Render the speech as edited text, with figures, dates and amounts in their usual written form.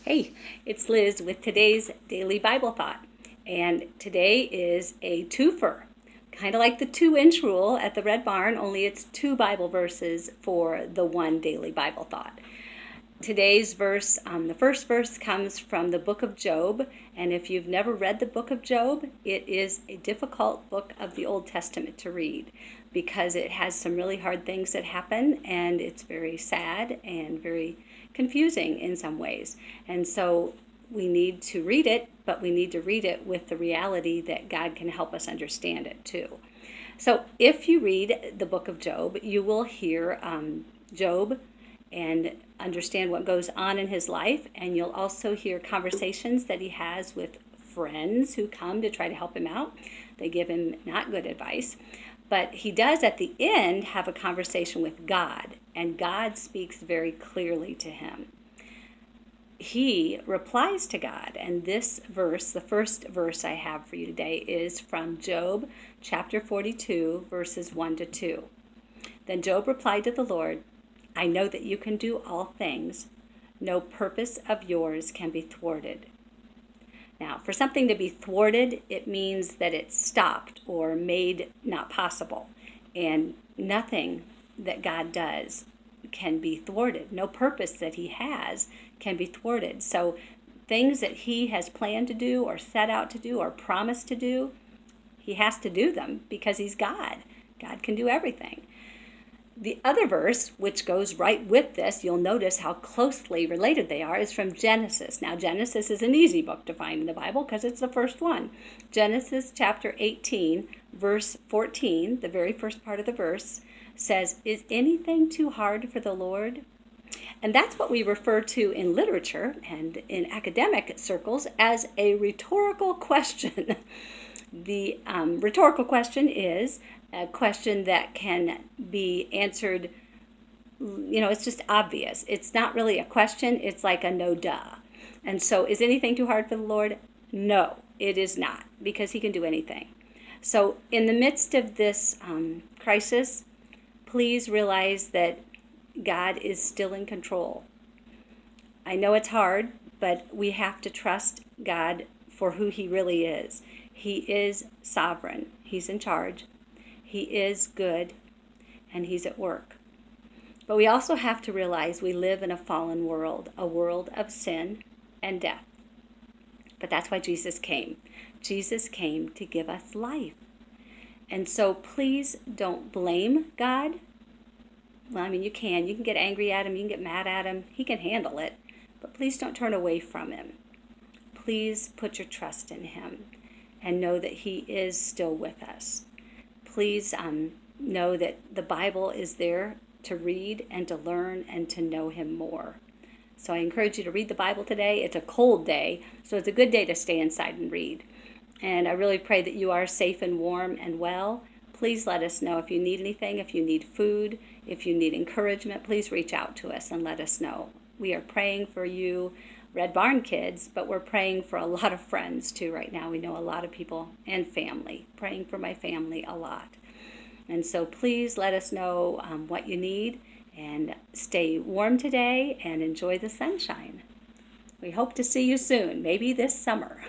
Hey, it's Liz with today's Daily Bible Thought. And today is a twofer, kind of like the 2-inch rule at the Red Barn, only it's 2 Bible verses for the one Daily Bible Thought. Today's verse, the first verse comes from the book of Job. And if you've never read the book of Job, it is a difficult book of the Old Testament to read because it has some really hard things that happen, and it's very sad and very confusing in some ways. And so we need to read it, but we need to read it with the reality that God can help us understand it too. So if you read the book of Job, you will hear Job and understand what goes on in his life, and you'll also hear conversations that he has with friends who come to try to help him out. They give him not good advice, but he does at the end have a conversation with God, and God speaks very clearly to him. He replies to God, and this verse, the first verse I have for you today, is from Job chapter 42, verses 1 to 2. Then Job replied to the Lord, I know that you can do all things. No purpose of yours can be thwarted. Now, for something to be thwarted, it means that it's stopped or made not possible. And nothing that God does can be thwarted. No purpose that he has can be thwarted. So things that he has planned to do or set out to do or promised to do, he has to do them because he's God. God can do everything. The other verse, which goes right with this, you'll notice how closely related they are, is from Genesis. Now, Genesis is an easy book to find in the Bible because it's the first one. Genesis chapter 18, verse 14, the very first part of the verse, says, Is anything too hard for the Lord? And that's what we refer to in literature and in academic circles as a rhetorical question. The rhetorical question is a question that can be answered, it's just obvious. It's not really a question, it's like a no duh. And so is anything too hard for the Lord? No, it is not, because he can do anything. So in the midst of this crisis, please realize that God is still in control. I know it's hard, but we have to trust God for who he really is. He is sovereign. He's in charge. He is good, and he's at work. But we also have to realize we live in a fallen world, a world of sin and death. But that's why Jesus came. Jesus came to give us life. And so please don't blame God. Well, you can get angry at him, you can get mad at him. He can handle it. But please don't turn away from him. Please put your trust in him and know that he is still with us. Please know that the Bible is there to read and to learn and to know him more. So I encourage you to read the Bible today. It's a cold day, so it's a good day to stay inside and read. And I really pray that you are safe and warm and well. Please let us know if you need anything, if you need food, if you need encouragement. Please reach out to us and let us know. We are praying for you, Red Barn kids, but we're praying for a lot of friends too right now. We know a lot of people and family. Praying for my family a lot. And so please let us know what you need, and stay warm today and enjoy the sunshine. We hope to see you soon, maybe this summer.